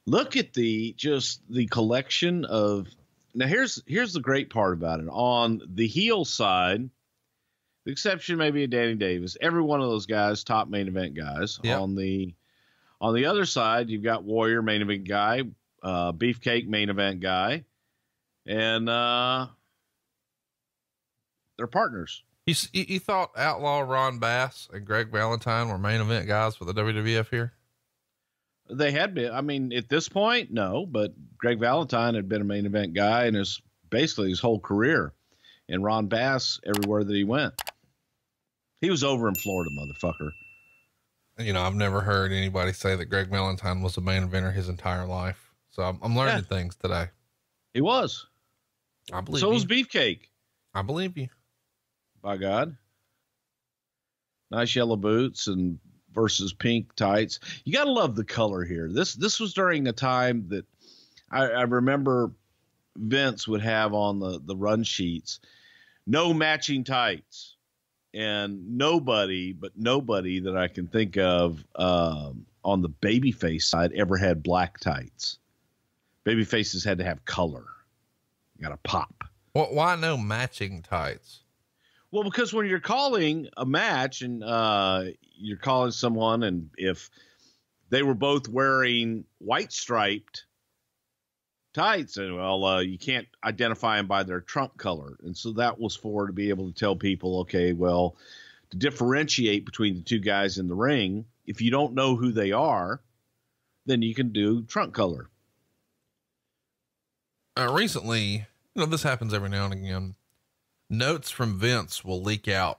Look at the collection of. Now here's the great part about it. On the heel side, the exception maybe of Danny Davis, every one of those guys, top main event guys. Yep. On the other side, you've got Warrior, main event guy, Beefcake, main event guy, and they're partners. You thought Outlaw Ron Bass and Greg Valentine were main event guys for the WWF here? They had been. I mean, at this point, no, but Greg Valentine had been a main event guy in basically his whole career, and Ron Bass everywhere that he went. He was over in Florida, motherfucker. You know, I've never heard anybody say that Greg Valentine was a main eventer his entire life. So I'm learning things today. He was. I believe so you. was Beefcake. I believe you. By God. Nice yellow boots and versus pink tights. You got to love the color here. This was during a time that I remember Vince would have on the run sheets, no matching tights, and nobody that I can think of on the babyface side ever had black tights. Babyfaces had to have color. You got to pop. Well, why no matching tights? Well, because when you're calling a match and you're calling someone, and if they were both wearing white striped tights, and you can't identify them by their trunk color. And so that was to be able to tell people, okay, well, to differentiate between the two guys in the ring, if you don't know who they are, then you can do trunk color. Recently, this happens every now and again. Notes from Vince will leak out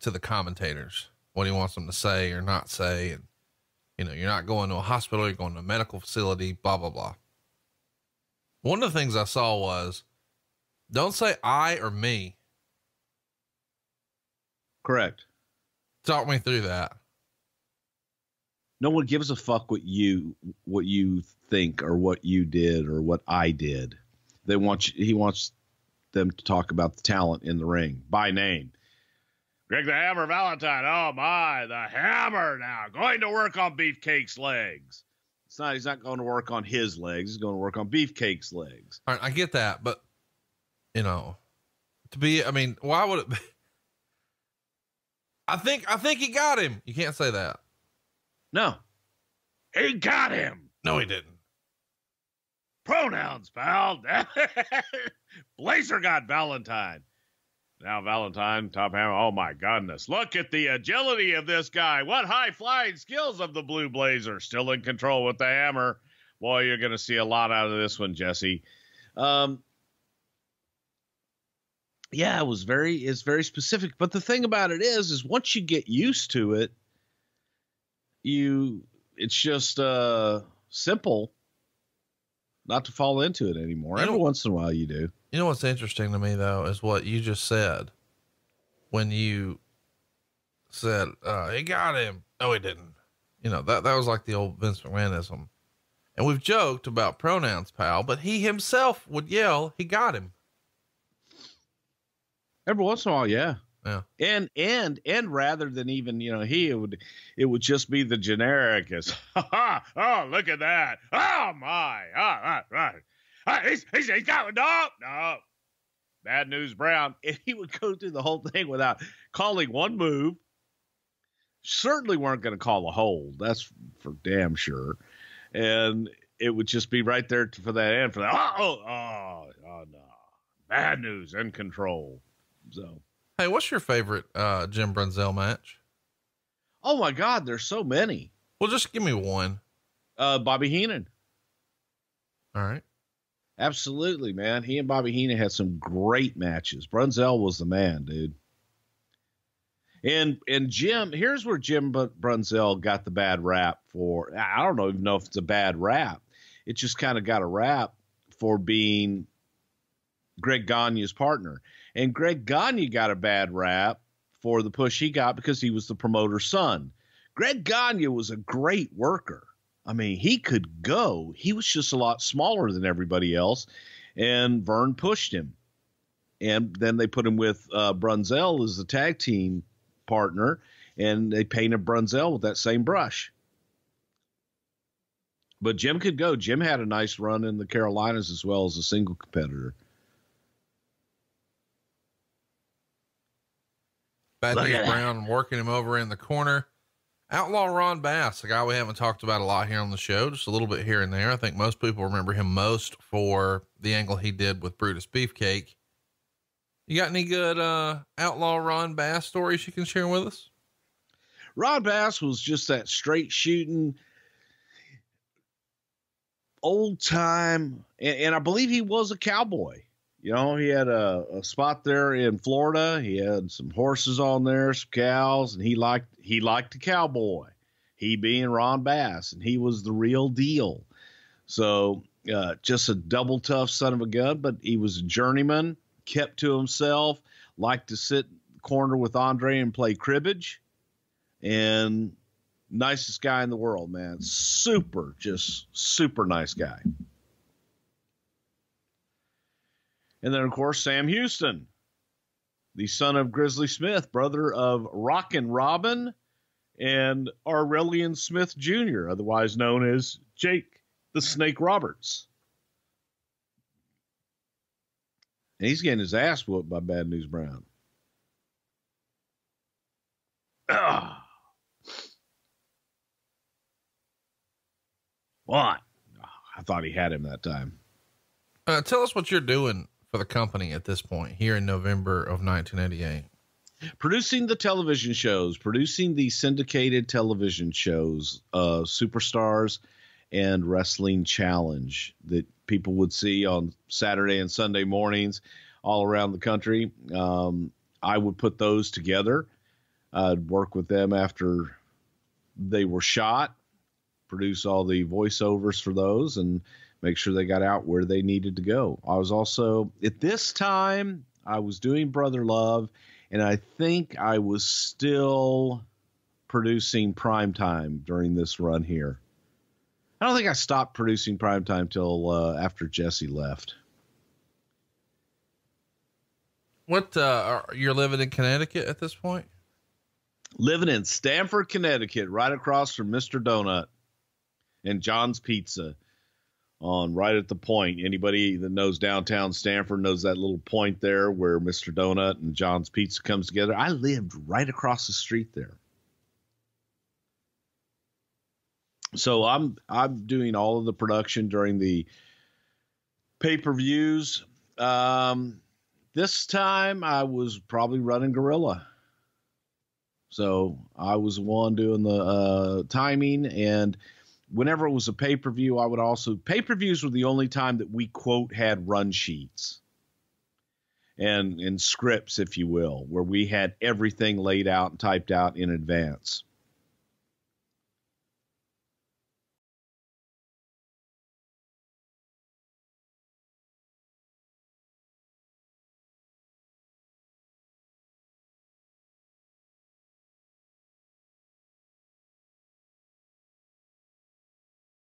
to the commentators, what he wants them to say or not say. And, you're not going to a hospital, you're going to a medical facility, blah, blah, blah. One of the things I saw was, don't say I or me. Correct. Talk me through that. No one gives a fuck what you think or what you did or what I did. He wants them to talk about the talent in the ring by name. Greg the Hammer Valentine. Oh my, the Hammer now going to work on Beefcake's legs. He's not going to work on his legs. He's going to work on Beefcake's legs. All right, I get that, but why would it be? I think he got him. You can't say that. No. He got him. No, he didn't. Pronouns, pal. Blazer got Valentine. Now Valentine, top hammer. Oh my goodness. Look at the agility of this guy. What high flying skills of the Blue Blazer. Still in control with the hammer. Boy, you're going to see a lot out of this one, Jesse. Yeah, it's very specific. But the thing about it is once you get used to it, it's just simple not to fall into it anymore. Every once in a while you do. You know what's interesting to me though is what you just said when you said he got him. No, he didn't. That was like the old Vince McMahonism. And we've joked about pronouns, pal, but he himself would yell, he got him. Every once in a while, yeah. Yeah. And rather than even, it would just be the generic as, oh, look at that. Oh my. Right. He's got, no. Bad news, Brown. And he would go through the whole thing without calling one move. Certainly weren't going to call a hold. That's for damn sure. And it would just be right there for that end for that. Oh, no. Bad news and control. So. Hey, what's your favorite Jim Brunzell match? Oh my God, there's so many. Well, just give me one. Bobby Heenan. All right. Absolutely, man. He and Bobby Heenan had some great matches. Brunzell was the man, dude. And Jim, here's where Jim Brunzell got the bad rap for. I don't even know if it's a bad rap. It just kind of got a rap for being Greg Gagne's partner. And Greg Gagne got a bad rap for the push he got because he was the promoter's son. Greg Gagne was a great worker. I mean, he could go. He was just a lot smaller than everybody else. And Vern pushed him. And then they put him with Brunzell as the tag team partner. And they painted Brunzell with that same brush. But Jim could go. Jim had a nice run in the Carolinas as well as a single competitor. Bad News Brown working him over in the corner. Outlaw Ron Bass, a guy we haven't talked about a lot here on the show, just a little bit here and there. I think most people remember him most for the angle he did with Brutus Beefcake. You got any good Outlaw Ron Bass stories you can share with us? Ron Bass was just that straight shooting, old time, and I believe he was a cowboy. You know, he had a spot there in Florida. He had some horses on there, some cows, and he liked the cowboy. He being Ron Bass, and he was the real deal. So just a double tough son of a gun, but he was a journeyman, kept to himself, liked to sit in the corner with Andre and play cribbage, and nicest guy in the world, man. Just super nice guy. And then, of course, Sam Houston, the son of Grizzly Smith, brother of Rockin' Robin and Aurelian Smith Jr., otherwise known as Jake the Snake Roberts. And he's getting his ass whooped by Bad News Brown. What? I thought he had him that time. Tell us what you're doing for the company at this point here in November of 1988. Producing the television shows, producing the syndicated television shows, Superstars and Wrestling Challenge that people would see on Saturday and Sunday mornings all around the country. I would put those together. I'd work with them after they were shot, produce all the voiceovers for those, and make sure they got out where they needed to go. I was also, at this time, I was doing Brother Love, and I think I was still producing Primetime during this run here. I don't think I stopped producing Primetime till after Jesse left. What, you're living in Connecticut at this point? Living in Stamford, Connecticut, right across from Mr. Donut and John's Pizza. On right at the point. Anybody that knows downtown Stamford knows that little point there where Mr. Donut and John's Pizza comes together. I lived right across the street there. So I'm doing all of the production during the pay-per-views. This time I was probably running Gorilla. So I was the one doing the timing, and whenever it was a pay-per-view, I would also, pay-per-views were the only time that we, quote, had run sheets and scripts, if you will, where we had everything laid out and typed out in advance.